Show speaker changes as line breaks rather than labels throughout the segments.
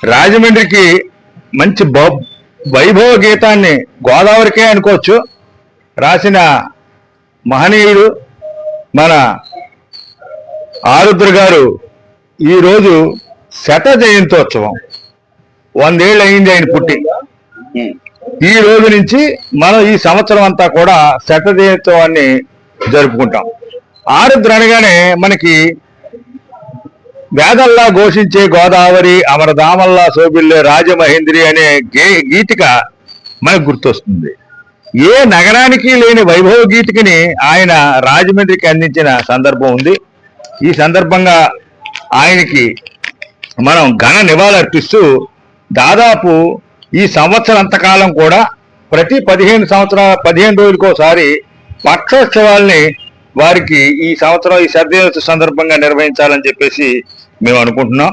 రాజమండ్రికి మంచి వైభవ గీతాన్ని గోదావరికే అనుకోవచ్చు రాసిన మహనీయుడు మన ఆరుద్ర గారు ఈరోజు శత జయంతోత్సవం 100 ఏళ్ళు అయింది ఆయన పుట్టి. ఈ రోజు నుంచి మనం ఈ సంవత్సరం అంతా కూడా శత జయంతోత్సవాన్ని జరుపుకుంటాం. ఆరుద్ర అనగానే మనకి వేదల్లా ఘోషించే గోదావరి, అమరధామల్లా శోభిల్లే రాజమహేంద్రి అనే గీతిక మనకు గుర్తొస్తుంది. ఏ నగరానికి లేని వైభవ గీతికని ఆయన రాజమండ్రికి అందించిన సందర్భం ఉంది. ఈ సందర్భంగా ఆయనకి మనం ఘన నివాళులర్పిస్తూ దాదాపు ఈ సంవత్సరంతకాలం కూడా ప్రతి 15 రోజులకోసారి పక్షోత్సవాల్ని వారికి ఈ సంవత్సరం ఈ శతదినోత్సవ సందర్భంగా నిర్వహించాలని చెప్పేసి మేము అనుకుంటున్నాం.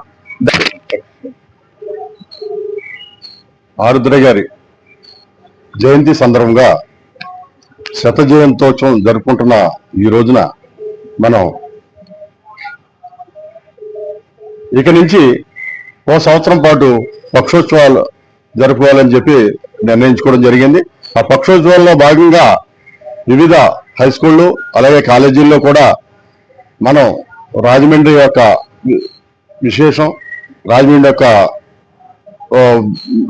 ఆరుద్ర గారి జయంతి సందర్భంగా శత జయంతోత్సవం జరుపుకుంటున్న ఈ రోజున మనం ఇక నుంచి ఓ సంవత్సరం పాటు పక్షోత్సవాలు జరుపుకోవాలని చెప్పి నిర్ణయించుకోవడం జరిగింది. ఆ పక్షోత్సవాల్లో భాగంగా వివిధ హై స్కూళ్ళు అలాగే కాలేజీల్లో కూడా మనం రాజమండ్రి యొక్క విశేషం,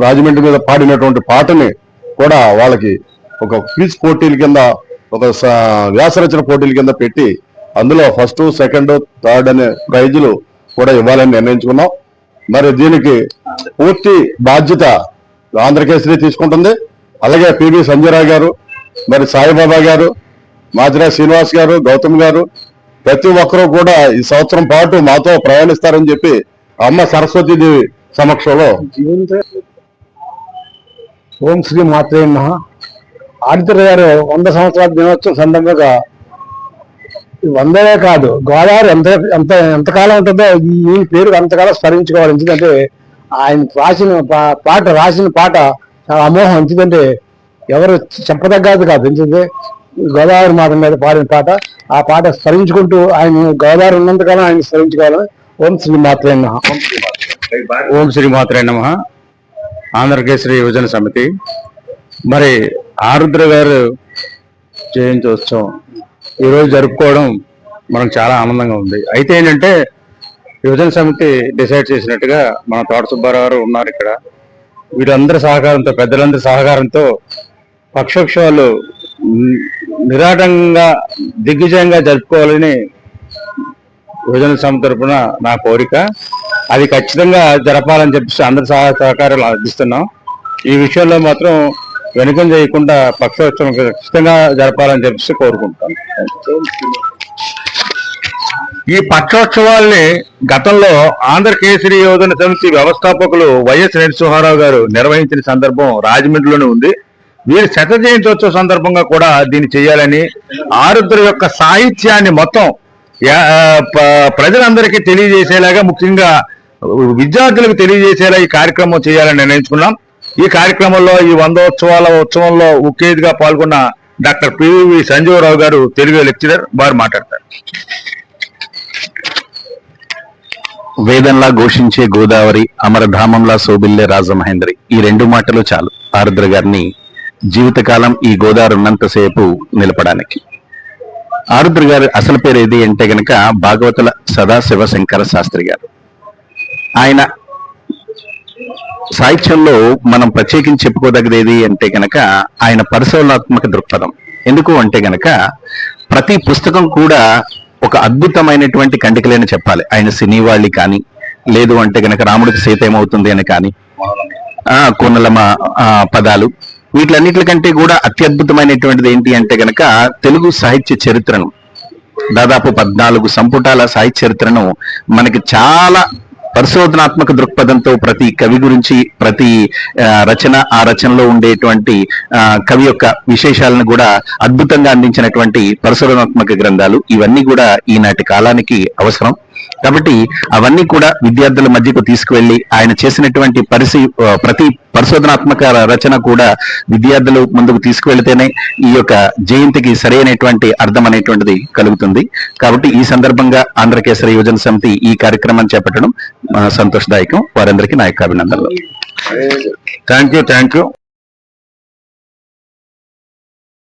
రాజమండ్రి మీద పాడినటువంటి పాటని కూడా వాళ్ళకి ఒక క్విజ్ పోటీల కింద, ఒక వ్యాసరచన పోటీల కింద పెట్టి అందులో 1st, 2nd, 3rd అనే ప్రైజులు కూడా ఇవ్వాలని నిర్ణయించుకున్నాం. మరి దీనికి పూర్తి బాధ్యత ఆంధ్రకేసరి తీసుకుంటుంది. అలాగే పివి సంజయరావు గారు, మరి సాయిబాబా గారు, మాజిరా శ్రీనివాస్ గారు, గౌతమ్ గారు ప్రతి ఒక్కరూ కూడా ఈ సంవత్సరం పాటు మాతో ప్రయాణిస్తారని చెప్పి అమ్మ సరస్వతీదేవి సమక్షంలో
ఓం శ్రీ మాత్రే నమః. ఆరుద్ర గారు 100 సంవత్సరాల దినోత్సవం సందర్భంగా 100 కాదు, గోదావరి ఎంతకాలం ఉంటుందో ఈ పేరు అంతకాలం స్మరించుకోవాలి. ఎందుకంటే ఆయన రాసిన పాట చాలా అమోహం. ఎందుకంటే ఎవరు చెప్పదగ్గది కాదు. ఎందుకంటే గోదావరి మాత మీద పాడిన పాట. ఆ పాట స్మరించుకుంటూ ఆయన గోదావరి ఉన్నంతకాలం ఆయన స్మరించుకోవాలని. ఓం శ్రీ మాత్రే నమః.
ఓం శ్రీ మాత్రే నమః. ఆంధ్రకేసరి యువజన సమితి మరి ఆరుద్ర గారు జయంతోత్సవం ఈరోజు జరుపుకోవడం మనకు చాలా ఆనందంగా ఉంది. అయితే ఏంటంటే యువజన సమితి డిసైడ్ చేసినట్టుగా మన తోట సుబ్బారావు గారు ఉన్నారు ఇక్కడ. వీరందరి సహకారంతో, పెద్దలందరి సహకారంతో పక్షోత్సవాలు నిరాటంగా దిగ్విజయంగా జరుపుకోవాలని యువజన సమితి తరఫున నా కోరిక. అది ఖచ్చితంగా జరపాలని చెప్పేసి అందరి సహకారాలు అందిస్తున్నాం. ఈ విషయంలో మాత్రం వెనుకం చేయకుండా పక్షోత్సవం ఖచ్చితంగా జరపాలని చెప్పేసి కోరుకుంటాను.
ఈ పక్షోత్సవాల్ని గతంలో ఆంధ్రకేసరి యువజన సమితి వ్యవస్థాపకులు వైఎస్ నరసింహారావు గారు నిర్వహించిన సందర్భం రాజమండ్రిలోనే ఉంది. వీరి శత జయంతోత్సవ సందర్భంగా కూడా దీన్ని చేయాలని, ఆరుద్ర యొక్క సాహిత్యాన్ని మొత్తం ప్రజలందరికీ తెలియజేసేలాగా, ముఖ్యంగా విద్యార్థులకు తెలియజేసేలా ఈ కార్యక్రమం చేయాలని నిర్ణయించుకున్నాం. ఈ కార్యక్రమంలో ఈ 100 ఉత్సవంలో ముఖ్య పాల్గొన్న డాక్టర్ పివి సంజీవరావు గారు, తెలుగు లెక్చరర్, వారు మాట్లాడతారు.
వేదంలా ఘోషించే గోదావరి, అమరధామంలా శోభిల్లే రాజమహేంద్రి, ఈ 2 మాటలు చాలు ఆరుద్ర గారిని జీవితకాలం ఈ గోదావరి ఉన్నంతసేపు నిలపడానికి. ఆరుద్ర గారి అసలు పేరు ఏది అంటే గనక భాగవతుల సదాశివ శంకర శాస్త్రి గారు. ఆయన సాహిత్యంలో మనం ప్రత్యేకించి చెప్పుకోదగ్గది ఏది అంటే గనక ఆయన పరిశోధనాత్మక దృక్పథం. ఎందుకు అంటే గనక ప్రతి పుస్తకం కూడా ఒక అద్భుతమైనటువంటి కంటికలేని చెప్పాలి. ఆయన సినీవాళ్ళి కానీ, లేదు అంటే గనక రాముడికి సీత ఏమవుతుంది అని కానీ, కోనలమ పదాలు, వీటిలన్నిటికంటే కూడా అత్యద్భుతమైనటువంటిది ఏంటి అంటే గనక తెలుగు సాహిత్య చరిత్రను, దాదాపు 14 సంపుటాల సాహిత్య చరిత్రను మనకి చాలా పరిశోధనాత్మక దృక్పథంతో ప్రతి కవి గురించి, ప్రతి రచన, ఆ రచనలో ఉండేటువంటి కవి యొక్క విశేషాలను కూడా అద్భుతంగా అందించినటువంటి పరిశోధనాత్మక గ్రంథాలు. ఇవన్నీ కూడా ఈనాటి కాలానికి అవసరం. కాబట్టి అవన్నీ కూడా విద్యార్థుల మధ్యకు తీసుకువెళ్లి ఆయన చేసినటువంటి ప్రతి పరిశోధనాత్మక రచన కూడా విద్యార్థులు ముందుకు తీసుకువెళితేనే ఈ యొక్క జయంతికి సరైనటువంటి అర్థం అనేటువంటిది కలుగుతుంది. కాబట్టి ఈ సందర్భంగా ఆంధ్రకేసరి యువజన సమితి ఈ కార్యక్రమాన్ని చేపట్టడం సంతోషదాయకం. వారందరికీ నా యొక్క అభినందనలు.
Thank you.